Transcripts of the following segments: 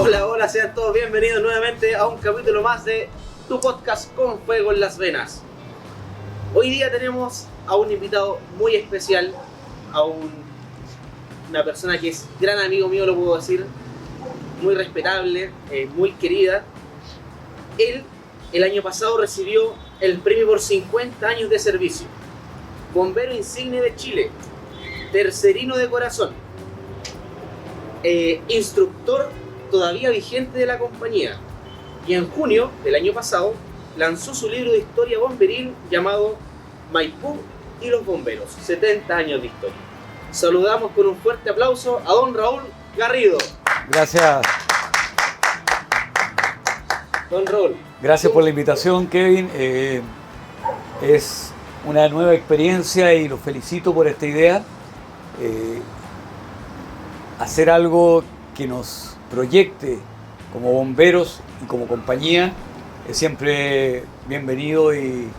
Hola, hola, sean todos bienvenidos nuevamente a un capítulo más de tu podcast Con Fuego en las Venas. Hoy día tenemos a un invitado muy especial, a una persona que es gran amigo mío, lo puedo decir, muy respetable, muy querida. Él, el año pasado, recibió el premio por 50 años de servicio, bombero insigne de Chile, tercerino de corazón, instructor todavía vigente de la compañía, y en junio del año pasado lanzó su libro de historia bomberil llamado Maipú y los bomberos, 70 años de historia. Saludamos con un fuerte aplauso a don Raúl Garrido. Gracias. Don Raúl. Gracias por la invitación, Kevin. Es una nueva experiencia y los felicito por esta idea. Hacer algo que nos proyecte como bomberos y como compañía es siempre bienvenido y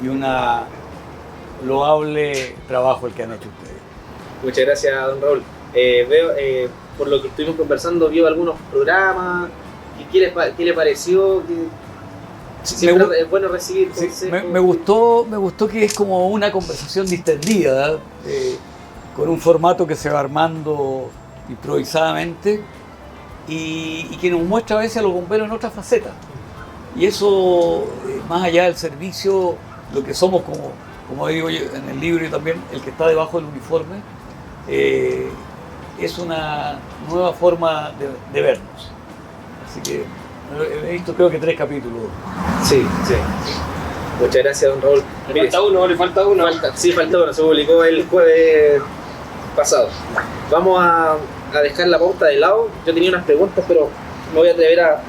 una loable trabajo el que han hecho ustedes. Muchas gracias, don Raúl. Veo, por lo que estuvimos conversando, vio algunos programas. ¿Qué le pareció? Siempre es bueno recibir consejos. Me gustó que es como una conversación distendida, con un formato que se va armando improvisadamente y que nos muestra a veces a los bomberos en otras facetas. Y eso, más allá del servicio, lo que somos, como digo yo en el libro y también el que está debajo del uniforme, es una nueva forma de vernos. Así que he visto creo que 3 capítulos. Sí. Muchas gracias, don Raúl. Le falta uno. Falta uno, se publicó el jueves pasado. Vamos a dejar la pauta de lado. Yo tenía unas preguntas, pero me voy a atrever a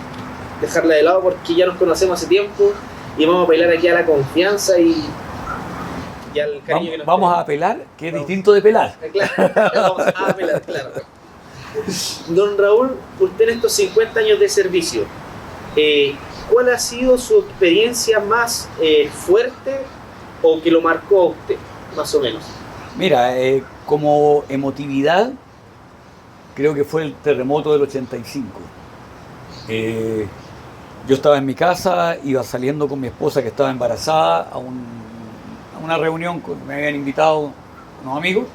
dejarla de lado porque ya nos conocemos hace tiempo y vamos a apelar aquí a la confianza y al cariño que nos vamos a apelar, que es distinto de pelar. Claro, vamos a apelar, claro. Don Raúl, usted en estos 50 años de servicio, ¿cuál ha sido su experiencia más fuerte o que lo marcó a usted, más o menos? Mira, como emotividad, creo que fue el terremoto del 85. Yo estaba en mi casa, iba saliendo con mi esposa que estaba embarazada a una reunión que me habían invitado unos amigos.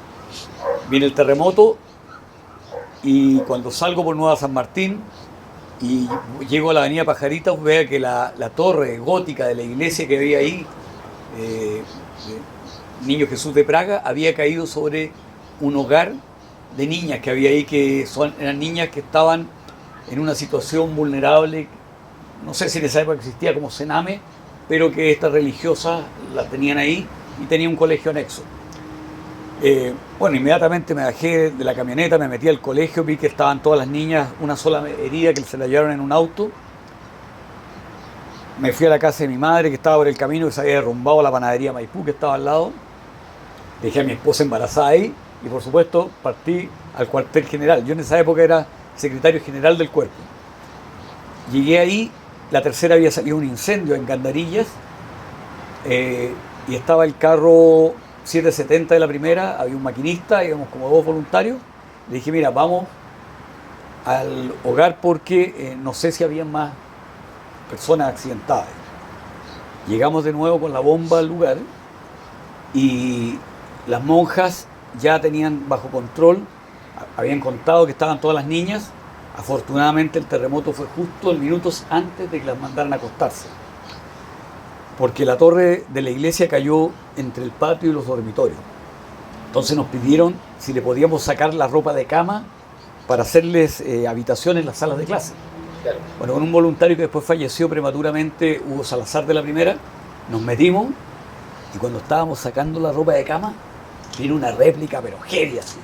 Viene el terremoto y cuando salgo por Nueva San Martín y llego a la avenida Pajaritas, veo que la torre gótica de la iglesia que había ahí, Niño Jesús de Praga, había caído sobre un hogar de niñas que había ahí, que eran niñas que estaban en una situación vulnerable. No sé si en esa época existía como Sename, pero que estas religiosas las tenían ahí y tenía un colegio anexo. Bueno, inmediatamente me bajé de la camioneta, me metí al colegio, vi que estaban todas las niñas, una sola herida que se la llevaron en un auto. Me fui a la casa de mi madre, que estaba por el camino, que se había derrumbado la panadería Maipú, que estaba al lado. Dejé a mi esposa embarazada ahí y, por supuesto, partí al cuartel general. Yo en esa época era secretario general del cuerpo. Llegué ahí, la tercera había salido un incendio en Gandarillas y estaba el carro 770 de la primera, había un maquinista, íbamos como 2 voluntarios. Le dije, mira, vamos al hogar porque no sé si había más personas accidentadas. Llegamos de nuevo con la bomba al lugar y las monjas ya tenían bajo control, habían contado que estaban todas las niñas. Afortunadamente el terremoto fue justo minutos antes de que las mandaran a acostarse, porque la torre de la iglesia cayó entre el patio y los dormitorios. Entonces nos pidieron si le podíamos sacar la ropa de cama para hacerles habitación en las salas de clase. Claro. Bueno, con un voluntario que después falleció prematuramente, Hugo Salazar de la primera, nos metimos y cuando estábamos sacando la ropa de cama, vino una réplica, pero heavy así.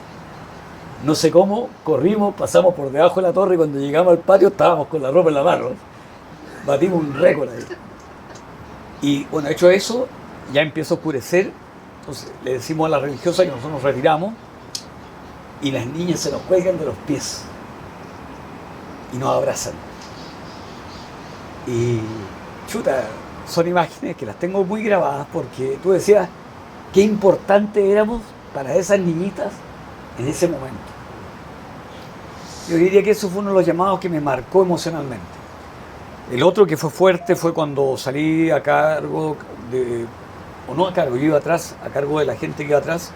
No sé cómo, corrimos, pasamos por debajo de la torre y cuando llegamos al patio estábamos con la ropa en la mano. Batimos un récord ahí. Y bueno, hecho eso, ya empieza a oscurecer. Entonces le decimos a la religiosa que nosotros nos retiramos y las niñas se nos cuelgan de los pies y nos abrazan. Y chuta, son imágenes que las tengo muy grabadas porque tú decías qué importante éramos para esas niñitas en ese momento. Yo diría que eso fue uno de los llamados que me marcó emocionalmente. El otro que fue fuerte fue cuando salí a cargo o no a cargo, yo iba atrás, a cargo de la gente que iba atrás,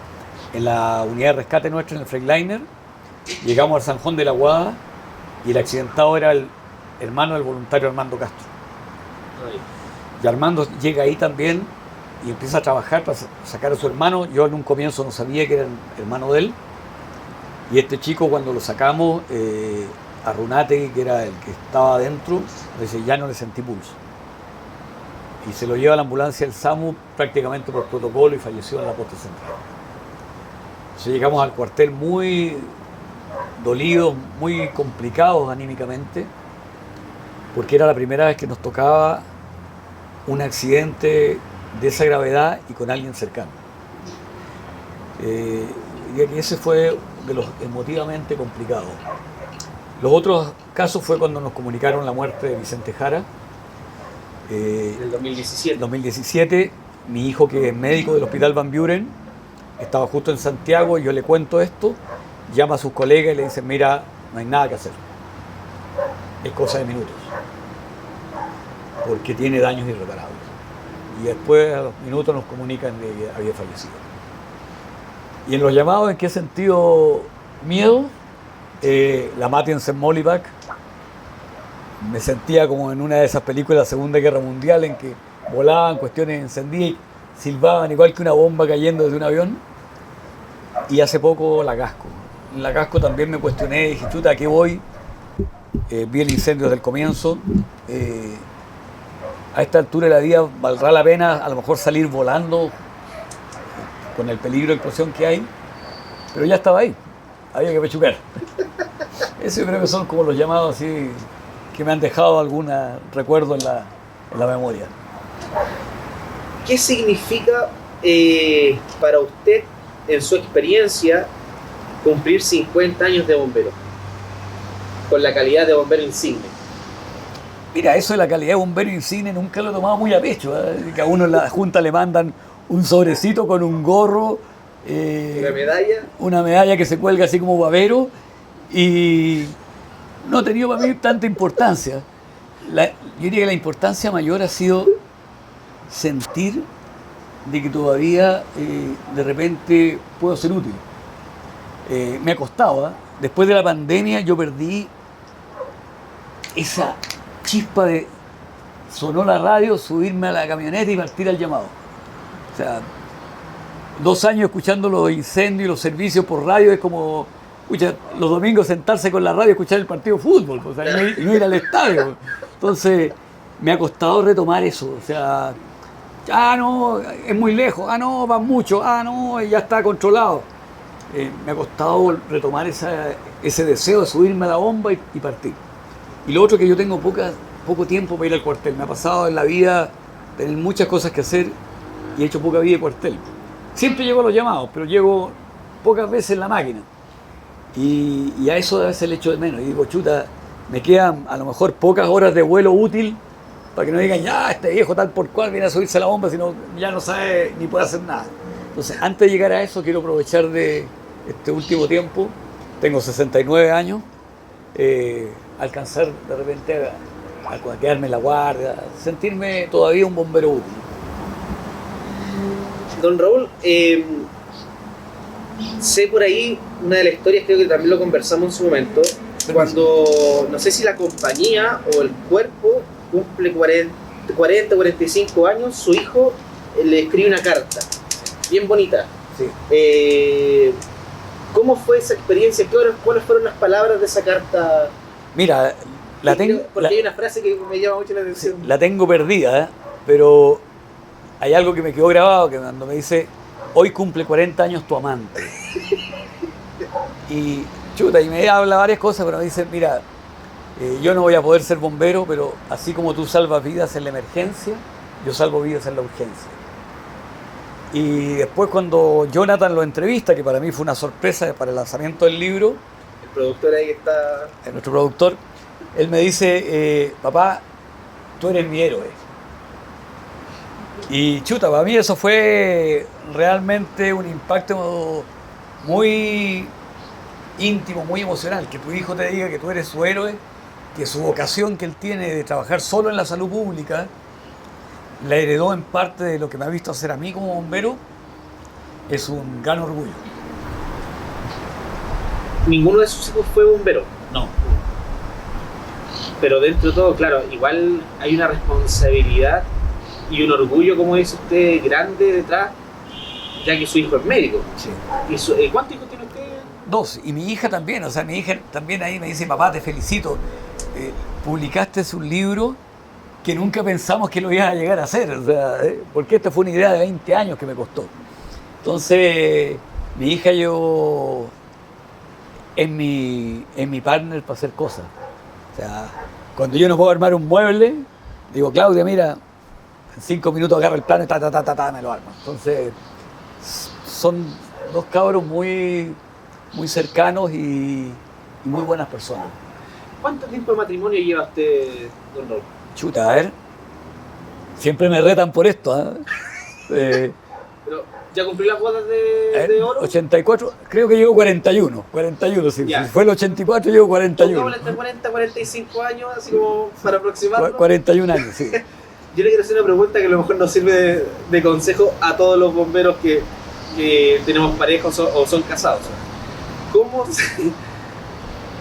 en la unidad de rescate nuestra, en el Freightliner. Llegamos al San Juan de la Guada y el accidentado era el hermano del voluntario Armando Castro. Y Armando llega ahí también y empieza a trabajar para sacar a su hermano. Yo en un comienzo no sabía que era el hermano de él. Y este chico, cuando lo sacamos, a Runate, que era el que estaba adentro, le dice, ya no le sentí pulso. Y se lo lleva a la ambulancia del SAMU prácticamente por protocolo y falleció en la posta central. Entonces llegamos al cuartel muy dolidos, muy complicados anímicamente, porque era la primera vez que nos tocaba un accidente de esa gravedad y con alguien cercano. Y ese fue de los emotivamente complicados. Los otros casos fue cuando nos comunicaron la muerte de Vicente Jara. En el 2017. En 2017, mi hijo, que es médico del Hospital Van Buren, estaba justo en Santiago y yo le cuento esto, llama a sus colegas y le dicen, mira, no hay nada que hacer. Es cosa de minutos. Porque tiene daños irreparables. Y después, a los minutos, nos comunican de que había fallecido. Y en los llamados, ¿en qué sentido miedo? La Matiensen Molivac. Me sentía como en una de esas películas de la Segunda Guerra Mundial en que volaban cuestiones encendidas y silbaban igual que una bomba cayendo desde un avión. Y hace poco la Casco. En la Casco también me cuestioné, dije, chuta, ¿a qué voy? Vi el incendio desde el comienzo. A esta altura de la vida valdrá la pena a lo mejor salir volando con el peligro de explosión que hay, pero ya estaba ahí, había que pechugar. Eso yo creo que son como los llamados así que me han dejado algún recuerdo en la memoria. ¿Qué significa para usted, en su experiencia, cumplir 50 años de bombero? Con la calidad de bombero insigne. Mira, eso de la calidad de bombero insigne nunca lo he tomado muy a pecho, ¿eh? Que a uno en la junta le mandan un sobrecito con un gorro, una medalla que se cuelga así como babero, y no ha tenido para mí tanta importancia. Yo diría que la importancia mayor ha sido sentir de que todavía de repente puedo ser útil. Me ha costado, ¿eh? Después de la pandemia yo perdí esa chispa de sonó la radio, subirme a la camioneta y partir al llamado. O sea, 2 años escuchando los incendios y los servicios por radio es como, escucha, los domingos sentarse con la radio y escuchar el partido de fútbol, o sea, no ir al estadio. Entonces, me ha costado retomar eso. O sea, no, es muy lejos, no, va mucho, no, ya está controlado. Me ha costado retomar ese deseo de subirme a la bomba y partir. Y lo otro que yo tengo poco tiempo para ir al cuartel. Me ha pasado en la vida tener muchas cosas que hacer y he hecho poca vida de cuartel. Siempre llego a los llamados, pero llego pocas veces en la máquina. Y a eso a veces le echo de menos. Y digo, chuta, me quedan a lo mejor pocas horas de vuelo útil para que no digan, ya, este viejo tal por cual viene a subirse a la bomba, sino ya no sabe ni puede hacer nada. Entonces, antes de llegar a eso, quiero aprovechar de este último tiempo. Tengo 69 años. Alcanzar de repente a quedarme en la guardia, sentirme todavía un bombero útil. Don Raúl, sé por ahí una de las historias, creo que también lo conversamos en su momento, cuando, no sé si la compañía o el cuerpo cumple 45 años, su hijo le escribe una carta, bien bonita. Sí. ¿Cómo fue esa experiencia? ¿Cuáles fueron las palabras de esa carta? Mira, la tengo... Porque hay una frase que me llama mucho la atención. La tengo perdida, pero hay algo que me quedó grabado, que cuando me dice, hoy cumple 40 años tu amante. Y chuta, y me habla varias cosas, pero me dice, mira, yo no voy a poder ser bombero, pero así como tú salvas vidas en la emergencia, yo salvo vidas en la urgencia. Y después cuando Jonathan lo entrevista, que para mí fue una sorpresa para el lanzamiento del libro, el productor ahí está... nuestro productor, él me dice, papá, tú eres mi héroe. Y chuta, para mí eso fue realmente un impacto muy íntimo, muy emocional, que tu hijo te diga que tú eres su héroe, que su vocación que él tiene de trabajar solo en la salud pública, la heredó en parte de lo que me ha visto hacer a mí como bombero, es un gran orgullo. Ninguno de sus hijos fue bombero. No. Pero dentro de todo, claro, igual hay una responsabilidad y un orgullo, como dice usted, grande detrás, ya que su hijo es médico. Sí. ¿Y cuántos hijos tiene usted? 2. Y mi hija también, o sea, mi hija también ahí me dice, papá, te felicito, publicaste un libro que nunca pensamos que lo ibas a llegar a hacer, o sea, porque esta fue una idea de 20 años que me costó. Entonces, mi hija yo es mi partner para hacer cosas. O sea, cuando yo no puedo armar un mueble, digo, Claudia, mira, en 5 minutos agarro el plano y me lo arma. Entonces, son 2 cabros muy cercanos y muy buenas personas. ¿Cuánto tiempo de matrimonio lleva usted, don Raúl? Chuta, a ver. Siempre me retan por esto. Pero, ¿ya cumplió las bodas de oro? 84, creo que llevo 41. 41, sí. Si fue el 84, llevo 41. Pongámosle entre 40 y 45 años, así como para aproximarlo. 41 años, sí. Yo le quiero hacer una pregunta que a lo mejor nos sirve de consejo a todos los bomberos que tenemos parejas o son casados.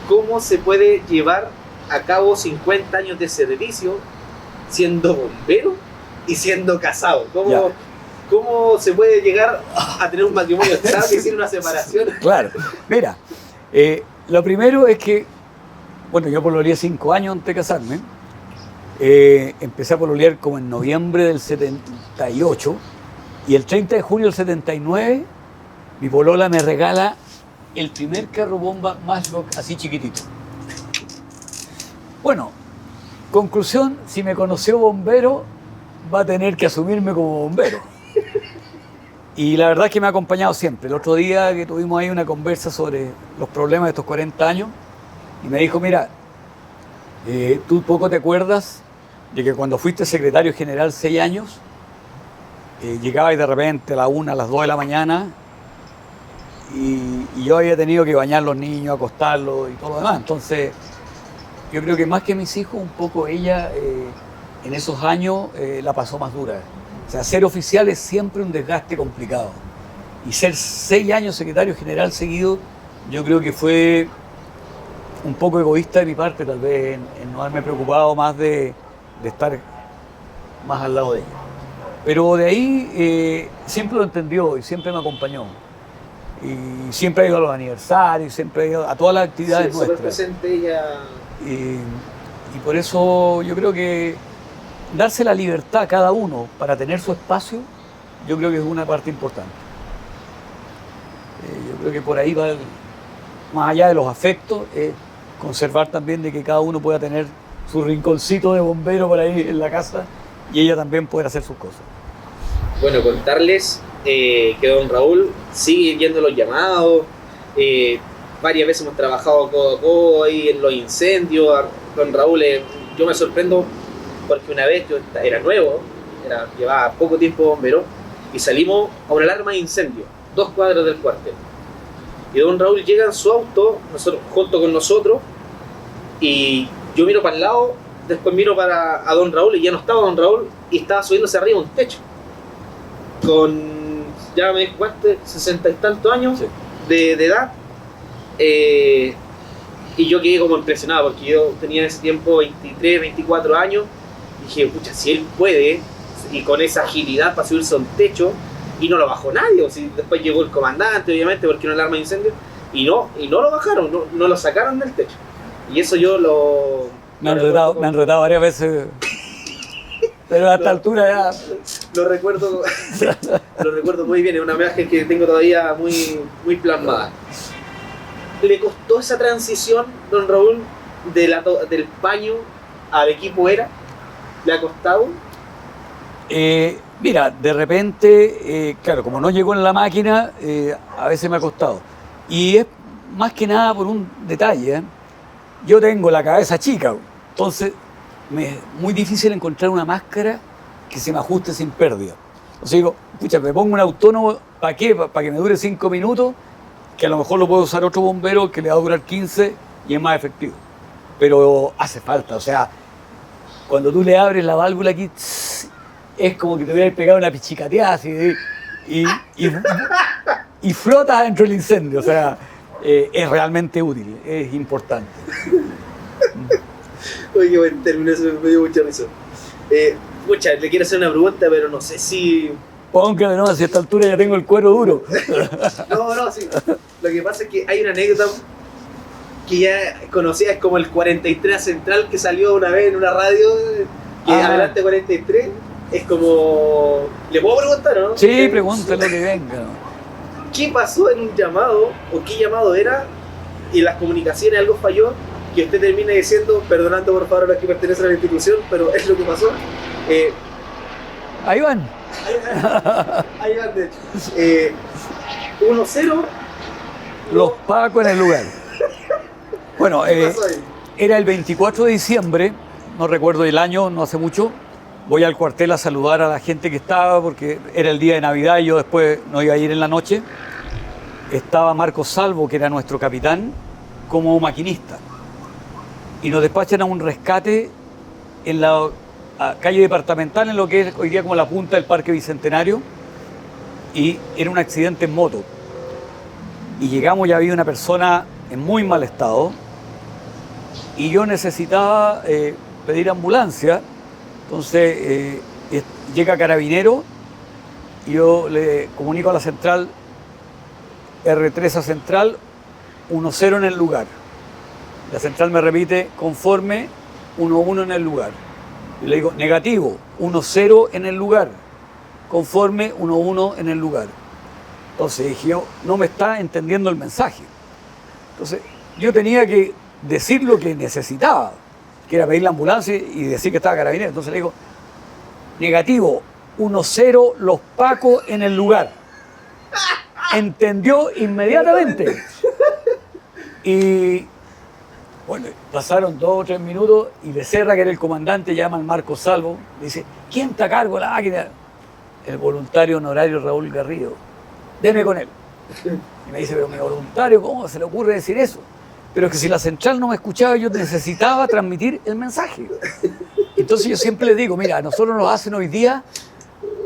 ¿Cómo se puede llevar a cabo 50 años de servicio siendo bombero y siendo casado? ¿Cómo se puede llegar a tener un matrimonio estable y sin una separación? Claro. Mira, lo primero es que, bueno, yo pololeé 5 años antes de casarme. Empecé a pololear como en noviembre del 78 y el 30 de junio del 79 mi polola me regala el primer carro bomba Matchbox así chiquitito. Bueno, conclusión, si me conoció bombero, va a tener que asumirme como bombero. Y la verdad es que me ha acompañado siempre. El otro día que tuvimos ahí una conversa sobre los problemas de estos 40 años, y me dijo, mira, tú poco te acuerdas de que cuando fuiste secretario general 6 años, llegabas de repente a la 1, a las 2 de la mañana, y yo había tenido que bañar a los niños, acostarlos y todo lo demás. Entonces, yo creo que más que mis hijos, un poco ella en esos años la pasó más dura. O sea, ser oficial es siempre un desgaste complicado. Y ser 6 años secretario general seguido, yo creo que fue un poco egoísta de mi parte, tal vez, en no haberme preocupado más de estar más al lado de ella. Pero de ahí siempre lo entendió y siempre me acompañó. Y siempre ha ido a los aniversarios, siempre ha ido a todas las actividades nuestras. Súper presente ella. Y por eso yo creo que darse la libertad a cada uno para tener su espacio, yo creo que es una parte importante. Yo creo que por ahí va, más allá de los afectos, conservar también de que cada uno pueda tener su rinconcito de bombero por ahí en la casa y ella también pueda hacer sus cosas. Bueno, contarles que don Raúl sigue yendo los llamados, varias veces hemos trabajado codo a codo ahí en los incendios. Don Raúl, yo me sorprendo porque una vez yo era nuevo, llevaba poco tiempo bombero, y salimos a una alarma de incendio, 2 cuadras del cuartel. Y don Raúl llega en su auto, junto con nosotros, y yo miro para el lado, después miro a don Raúl y ya no estaba don Raúl, y estaba subiéndose arriba un techo. Con, ya me di cuenta, 60 y tantos años, sí, de edad. Y yo quedé como impresionado, porque yo tenía en ese tiempo 23, 24 años, y dije, pucha, si él puede, y con esa agilidad para subirse a un techo, y no lo bajó nadie. O si después llegó el comandante, obviamente, porque era una alarma de incendio, y no lo bajaron, no lo sacaron del techo. Y eso yo me han retado varias veces, pero a esta altura ya... Lo recuerdo muy bien, es una imagen que tengo todavía muy plasmada. ¿Le costó esa transición, don Raúl, del paño al equipo ERA? ¿Le ha costado? Mira, de repente, claro, como no llegó en la máquina, a veces me ha costado. Y es más que nada por un detalle. Yo tengo la cabeza chica, entonces me es muy difícil encontrar una máscara que se me ajuste sin pérdida. O sea, digo, pucha, me pongo un autónomo, ¿para qué? ¿Para que me dure 5 minutos? que a lo mejor lo puede usar otro bombero que le va a durar 15 y es más efectivo. Pero hace falta, o sea, cuando tú le abres la válvula aquí, es como que te hubieras pegado una pichicateada así, y flotas dentro del incendio, o sea, es realmente útil, es importante. Oye, qué buen término, eso me dio mucha risa. Pucha, le quiero hacer una pregunta, pero no sé si... Póngame nomás, si a esta altura ya tengo el cuero duro. No, sí. Lo que pasa es que hay una anécdota que ya conocida, es como el 43 Central, que salió una vez en una radio, que adelante 43, es como... ¿Le puedo preguntar, no? Sí, pregúntale lo que venga. ¿Qué pasó en un llamado, o qué llamado era, y en las comunicaciones algo falló, que usted termina diciendo, perdonando por favor a los que pertenecen a la institución, pero es lo que pasó? Ahí van. Ahí van, de hecho. 1-0. Los pacos en el lugar. Bueno, ¿Qué pasó ahí? era el 24 de diciembre, no recuerdo el año, no hace mucho. Voy al cuartel a saludar a la gente que estaba, porque era el día de Navidad y yo después no iba a ir en la noche. Estaba Marco Salvo, que era nuestro capitán, como maquinista. Y nos despachan a un rescate en la calle departamental, en lo que es hoy día como la punta del Parque Bicentenario, y era un accidente en moto. Y llegamos, ya había una persona en muy mal estado, y yo necesitaba pedir ambulancia. Entonces llega Carabinero, y yo le comunico a la central, R3 a central, 1-0 en el lugar. La central me repite, conforme, 1-1 en el lugar. Y le digo, negativo, 1-0 en el lugar, conforme, 1-1 en el lugar. Entonces dije yo, no me está entendiendo el mensaje. Entonces yo tenía que decir lo que necesitaba, que era pedir la ambulancia y decir que estaba Carabinero. Entonces le digo, negativo, 1-0 los pacos en el lugar. Entendió inmediatamente. Y bueno, pasaron 2 o 3 minutos y Becerra, que era el comandante, llama al Marco Salvo, le dice, ¿quién está a cargo de la máquina? El voluntario honorario Raúl Garrido. Deme con él. Y me dice, pero mi voluntario, ¿cómo se le ocurre decir eso? Pero es que si la central no me escuchaba, yo necesitaba transmitir el mensaje. Entonces yo siempre le digo, mira, a nosotros nos hacen hoy día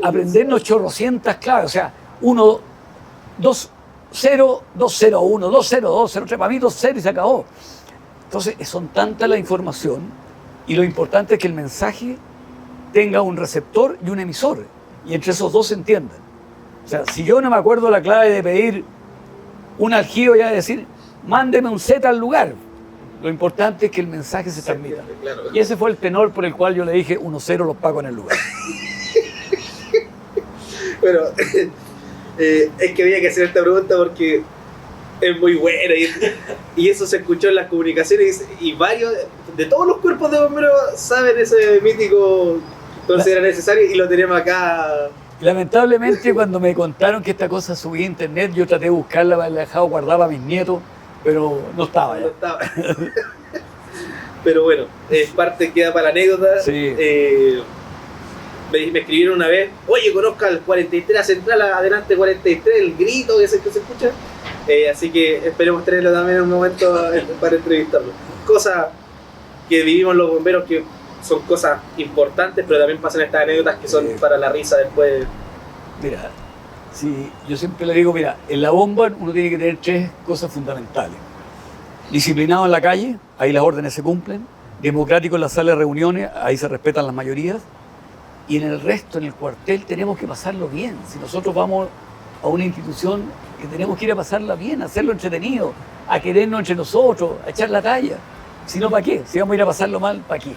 aprendernos chorrocientas claves, o sea, 1, 2, 0, 2, 0, 1, 2, 0, 2, 0, 3, para mí 2, 0 y se acabó. Entonces son tanta la información y lo importante es que el mensaje tenga un receptor y un emisor, y entre esos dos se entiendan. O sea, si yo no me acuerdo la clave de pedir un aljido, ya de decir, mándeme un Z al lugar. Lo importante es que el mensaje se transmita. Claro. Y ese fue el tenor por el cual yo le dije 1-0 los pacos en el lugar. Bueno, es que había que hacer esta pregunta porque es muy buena y eso se escuchó en las comunicaciones y varios de todos los cuerpos de bomberos saben ese mítico, entonces era necesario y lo tenemos acá. Lamentablemente, cuando me contaron que esta cosa subía a internet, yo traté de buscarla, la he dejado guardada a mis nietos, pero no estaba ya. No estaba. Pero bueno, parte queda para la anécdota. Sí. Me escribieron una vez, oye, conozca el 43 Central, adelante 43, el grito que se escucha. Así que esperemos tenerlo también en un momento para entrevistarlo. Cosas que vivimos los bomberos que son cosas importantes, pero también pasan estas anécdotas que son para la risa después. Mira, sí, yo siempre le digo, mira, en la bomba uno tiene que tener 3 cosas fundamentales. Disciplinado en la calle, ahí las órdenes se cumplen. Democrático en la sala de reuniones, ahí se respetan las mayorías. Y en el resto, en el cuartel, tenemos que pasarlo bien. Si nosotros vamos a una institución, que tenemos que ir a pasarla bien, a hacerlo entretenido, a querernos entre nosotros, a echar la talla. Si no, ¿para qué? Si vamos a ir a pasarlo mal, ¿para qué?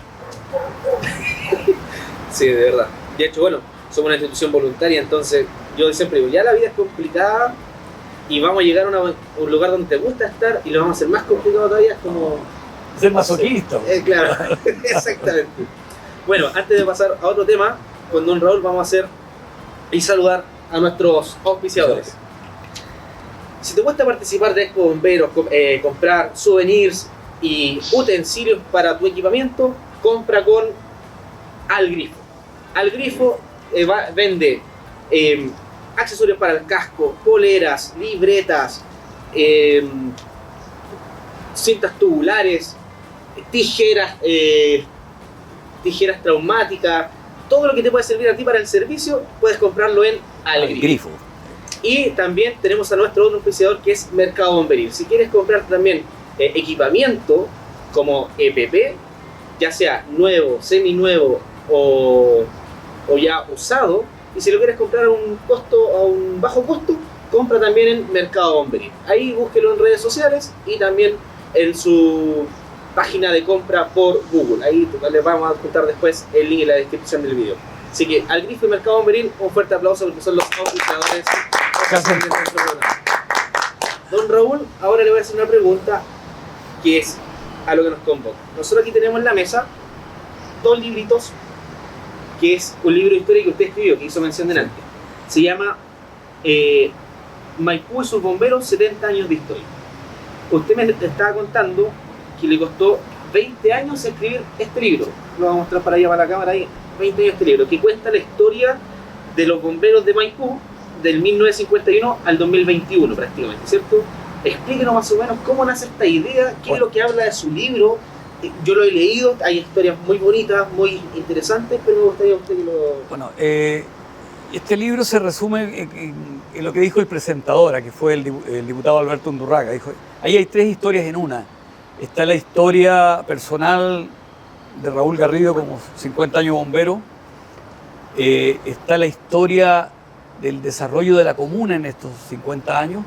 Sí, de verdad. De hecho, bueno, somos una institución voluntaria, entonces yo siempre digo, ya la vida es complicada y vamos a llegar a un lugar donde te gusta estar y lo vamos a hacer más complicado todavía, es como... Ser masoquista. Claro, exactamente. Bueno, antes de pasar a otro tema, con Don Raúl vamos a hacer y saludar a nuestros auspiciadores. Si te gusta participar de Expo Bomberos, comprar souvenirs y utensilios para tu equipamiento, compra con Al Grifo. Al Grifo vende accesorios para el casco, poleras, libretas, cintas tubulares, tijeras traumáticas, todo lo que te puede servir a ti para el servicio, puedes comprarlo en Al Grifo. Y también tenemos a nuestro otro auspiciador que es Mercado Bomberil. Si quieres comprar también equipamiento como EPP, ya sea nuevo, seminuevo o ya usado, y si lo quieres comprar a un bajo costo, compra también en Mercado Bomberil. Ahí búsquelo en redes sociales y también en su página de compra por Google. Ahí les vamos a contar después el link en la descripción del video. Así que Al Grifo y Mercado Bomberil, un fuerte aplauso porque son los auspiciadores. Don Raúl, ahora le voy a hacer una pregunta que es a lo que nos convoca. Nosotros aquí tenemos en la mesa 2 libritos, que es un libro de historia que usted escribió, que hizo mención delante. Se llama Maipú y sus bomberos, 70 años de historia. Usted me estaba contando que le costó 20 años escribir este libro. Lo vamos a mostrar para allá, para la cámara ahí. 20 años este libro, que cuenta la historia de los bomberos de Maipú del 1951 al 2021 prácticamente, ¿cierto? Explíquenos más o menos cómo nace esta idea, qué es lo que habla de su libro. Yo lo he leído, hay historias muy bonitas, muy interesantes, pero me gustaría usted que lo... Bueno, este libro se resume en lo que dijo el presentador, que fue el diputado Alberto Undurraga. Dijo, ahí hay 3 historias en una. Está la historia personal de Raúl Garrido como 50 años bombero. Está la historia del desarrollo de la comuna en estos 50 años.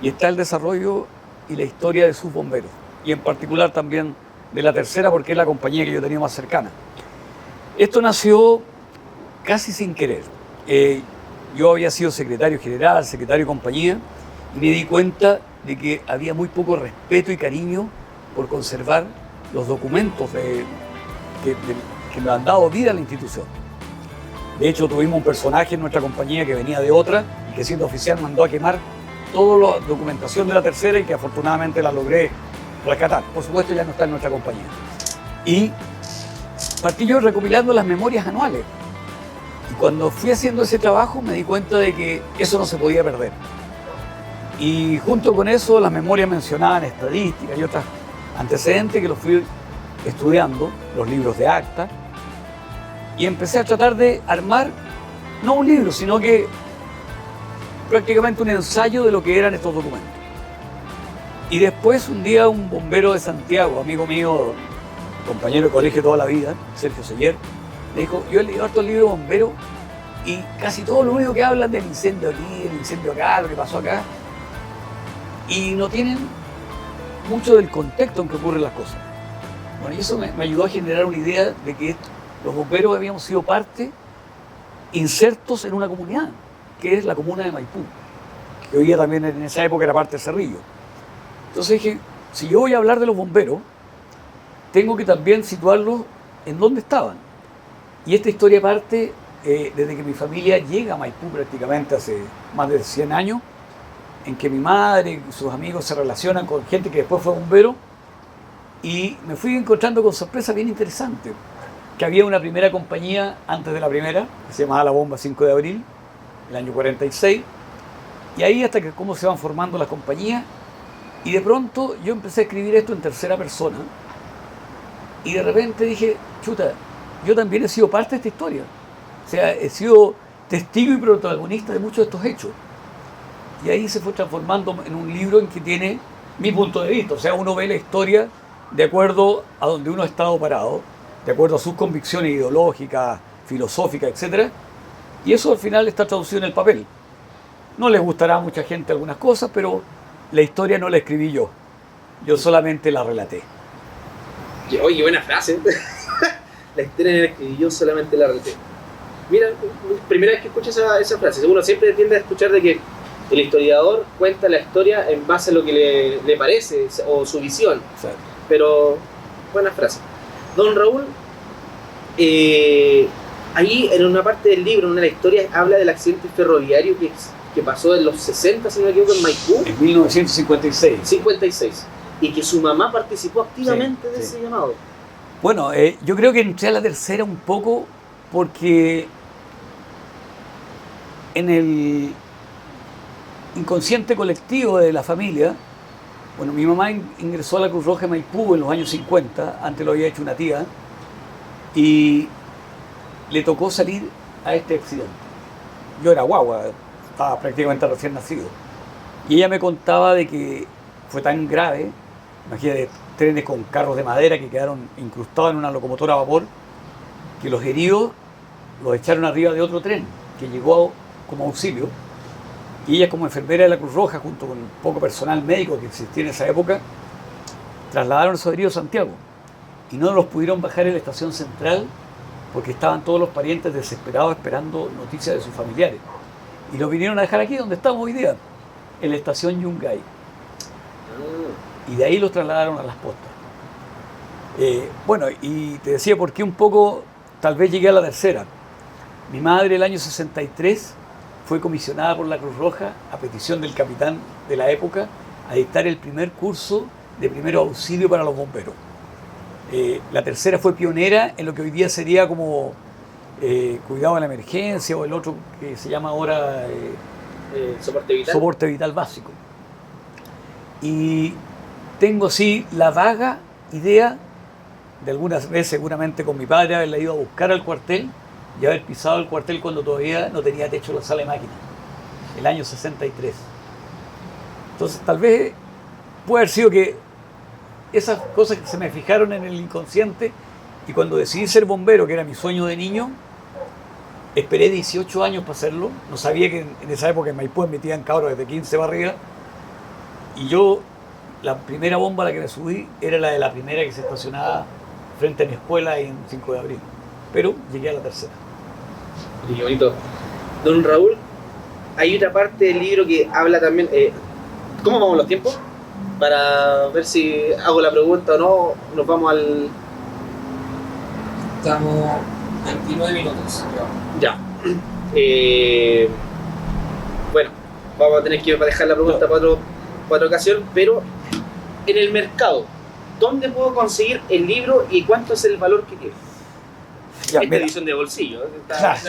Y está el desarrollo y la historia de sus bomberos. Y en particular también de la tercera, porque es la compañía que yo tenía más cercana. Esto nació casi sin querer. Yo había sido secretario general, secretario de compañía, y me di cuenta de que había muy poco respeto y cariño por conservar los documentos que me han dado vida a la institución. De hecho, tuvimos un personaje en nuestra compañía que venía de otra y que siendo oficial mandó a quemar toda la documentación de la tercera y que afortunadamente la logré rescatar. Por supuesto, ya no está en nuestra compañía. Y partí yo recopilando las memorias anuales. Y cuando fui haciendo ese trabajo me di cuenta de que eso no se podía perder. Y junto con eso las memorias mencionaban estadísticas y otros antecedentes que los fui estudiando, los libros de acta, y empecé a tratar de armar, no un libro, sino que prácticamente un ensayo de lo que eran estos documentos. Y después un día un bombero de Santiago, amigo mío, compañero de colegio toda la vida, Sergio Seller, me dijo, yo he leído hartos libros de bomberos y casi todo lo único que hablan del incendio aquí, del incendio acá, lo que pasó acá, y no tienen mucho del contexto en que ocurren las cosas. Bueno, y eso me ayudó a generar una idea de que los bomberos habíamos sido parte, insertos en una comunidad, que es la comuna de Maipú, que hoy día también en esa época era parte de Cerrillo. Entonces dije, si yo voy a hablar de los bomberos, tengo que también situarlos en dónde estaban. Y esta historia parte desde que mi familia llega a Maipú prácticamente hace más de 100 años, en que mi madre y sus amigos se relacionan con gente que después fue bombero, y me fui encontrando con sorpresas bien interesantes, que había una primera compañía antes de la primera, que se llamaba La Bomba 5 de Abril, el año 46, y ahí hasta que cómo se van formando las compañías, y de pronto yo empecé a escribir esto en tercera persona, y de repente dije, chuta, yo también he sido parte de esta historia, o sea, he sido testigo y protagonista de muchos de estos hechos, y ahí se fue transformando en un libro en que tiene mi punto de vista, o sea, uno ve la historia de acuerdo a donde uno ha estado parado, de acuerdo a sus convicciones ideológicas, filosóficas, etc. Y eso al final está traducido en el papel. No les gustará a mucha gente algunas cosas, pero la historia no la escribí yo. Yo solamente la relaté. Oye, qué buena frase. La historia no la escribí yo, solamente la relaté. Mira, primera vez que escucho esa frase. Uno siempre tiende a escuchar de que el historiador cuenta la historia en base a lo que le parece o su visión. Exacto. Pero, buena frase. Don Raúl, ahí en una parte del libro, en una de las historias, habla del accidente ferroviario que pasó en los 60, si no me equivoco, en Maipú. En 1956. 56. Y que su mamá participó activamente de ese llamado. Bueno, yo creo que entré a la tercera un poco porque en el inconsciente colectivo de la familia Bueno, mi mamá ingresó a la Cruz Roja de Maipú en los años 50, antes lo había hecho una tía, y le tocó salir a este accidente. Yo era guagua, estaba prácticamente recién nacido. Y ella me contaba de que fue tan grave, imagínate, trenes con carros de madera que quedaron incrustados en una locomotora a vapor, que los heridos los echaron arriba de otro tren que llegó como auxilio. Y ella, como enfermera de la Cruz Roja, junto con poco personal médico que existía en esa época, trasladaron a esos heridos a Santiago. Y no los pudieron bajar en la estación central porque estaban todos los parientes desesperados esperando noticias de sus familiares. Y los vinieron a dejar aquí, donde estamos hoy día, en la estación Yungay. Y de ahí los trasladaron a Las Postas. Bueno, y te decía por qué un poco, tal vez llegué a la tercera. Mi madre, el año 63, fue comisionada por la Cruz Roja, a petición del capitán de la época, a dictar el primer curso de primero auxilio para los bomberos. La tercera fue pionera en lo que hoy día sería como cuidado de la emergencia, o el otro que se llama ahora soporte vital básico. Y tengo así la vaga idea de algunas veces, seguramente con mi padre, haberla ido a buscar al cuartel y haber pisado el cuartel cuando todavía no tenía techo la sala de máquinas, el año 63. Entonces tal vez puede haber sido que esas cosas que se me fijaron en el inconsciente, y cuando decidí ser bombero, que era mi sueño de niño, esperé 18 años para hacerlo. No sabía que en esa época en Maipú metían cabros desde 15 para arriba, y yo, la primera bomba a la que me subí era la de la primera que se estacionaba frente a mi escuela en 5 de abril, pero llegué a la tercera. Y qué bonito. Don Raúl, hay otra parte del libro que habla también. ¿Cómo vamos los tiempos? Para ver si hago la pregunta o no, nos vamos al... Estamos 29 minutos. Ya. Bueno, vamos a tener que dejar la pregunta para otra ocasión, pero en el mercado, ¿dónde puedo conseguir el libro y cuánto es el valor que tiene? Ya, Esta edición de bolsillo. Claro.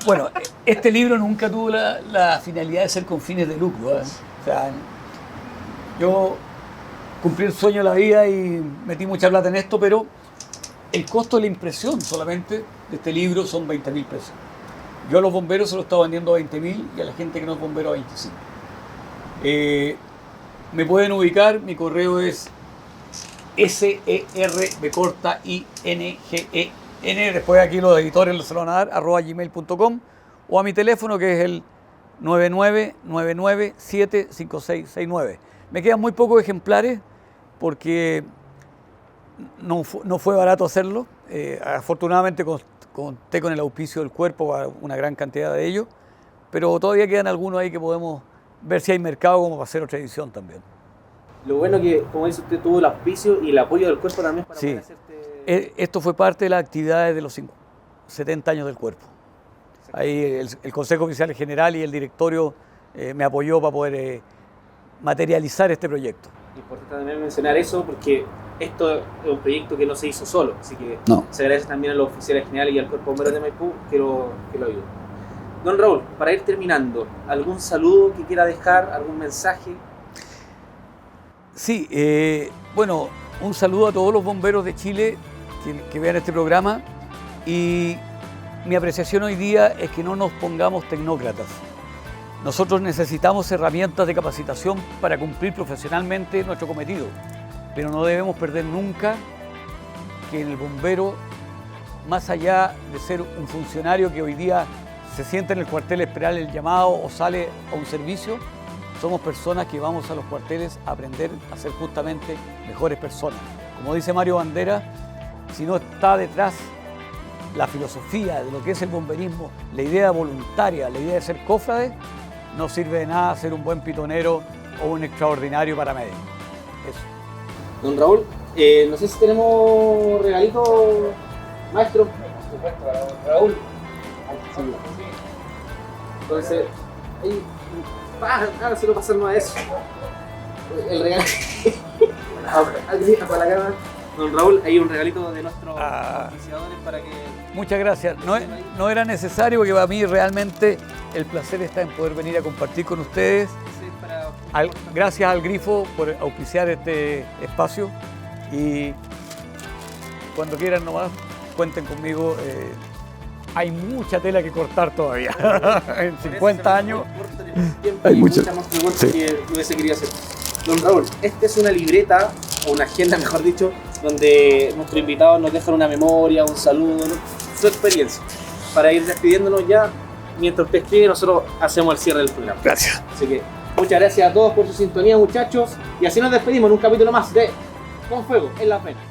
Bueno, este libro nunca tuvo la finalidad de ser con fines de lucro, ¿eh? O sea, yo cumplí el sueño de la vida y metí mucha plata en esto, pero el costo de la impresión solamente de este libro son 20.000 pesos. Yo a los bomberos se lo estaba vendiendo a 20.000 y a la gente que no es bombero a 25. Me pueden ubicar, mi correo es SERBINGEN, después aquí los editores se lo van a dar, @gmail.com, o a mi teléfono que es el 999975669. Me quedan muy pocos ejemplares porque no fue barato hacerlo. Afortunadamente conté con el auspicio del cuerpo para una gran cantidad de ellos, pero todavía quedan algunos ahí que podemos ver si hay mercado como para hacer otra edición también. Lo bueno que, como dice usted, tuvo el auspicio y el apoyo del cuerpo también para poder hacerte... Esto fue parte de las actividades de los 70 años del cuerpo. Ahí el Consejo Oficial General y el directorio me apoyó para poder materializar este proyecto. Importante también mencionar eso porque esto es un proyecto que no se hizo solo, así que se agradece también a los oficiales generales y al Cuerpo Bombero de Maipú que lo ayudó. Don Raúl, para ir terminando, ¿algún saludo que quiera dejar, algún mensaje? Sí, bueno, un saludo a todos los bomberos de Chile que vean este programa, y mi apreciación hoy día es que no nos pongamos tecnócratas. Nosotros necesitamos herramientas de capacitación para cumplir profesionalmente nuestro cometido, pero no debemos perder nunca que el bombero, más allá de ser un funcionario que hoy día se sienta en el cuartel a esperar el llamado o sale a un servicio, somos personas que vamos a los cuarteles a aprender a ser justamente mejores personas. Como dice Mario Bandera, si no está detrás la filosofía de lo que es el bomberismo, la idea voluntaria, la idea de ser cófrade, no sirve de nada ser un buen pitonero o un extraordinario paramédico. Eso. Don Raúl, no sé si tenemos regalito, maestro. Por supuesto, para don Raúl. Sí. Entonces, ahí, ahora se lo pasamos a eso. El regalo. Para la cámara. Don Raúl, hay un regalito de nuestros auspiciadores para que... Muchas gracias. No era necesario, porque para mí realmente el placer está en poder venir a compartir con ustedes. Ese es para Gracias al Grifo por auspiciar este espacio y cuando quieran nomás cuenten conmigo. Hay mucha tela que cortar todavía. En 50 años. Hay muchas más preguntas que hubiese querido hacer. Don Raúl, esta es una libreta, o una agenda mejor dicho, donde nuestros invitados nos dejan una memoria, un saludo, ¿no? Su experiencia. Para ir despidiéndonos ya, mientras usted escribe, nosotros hacemos el cierre del programa. Gracias. Así que muchas gracias a todos por su sintonía, muchachos. Y así nos despedimos en un capítulo más de Con Fuego en las Venas.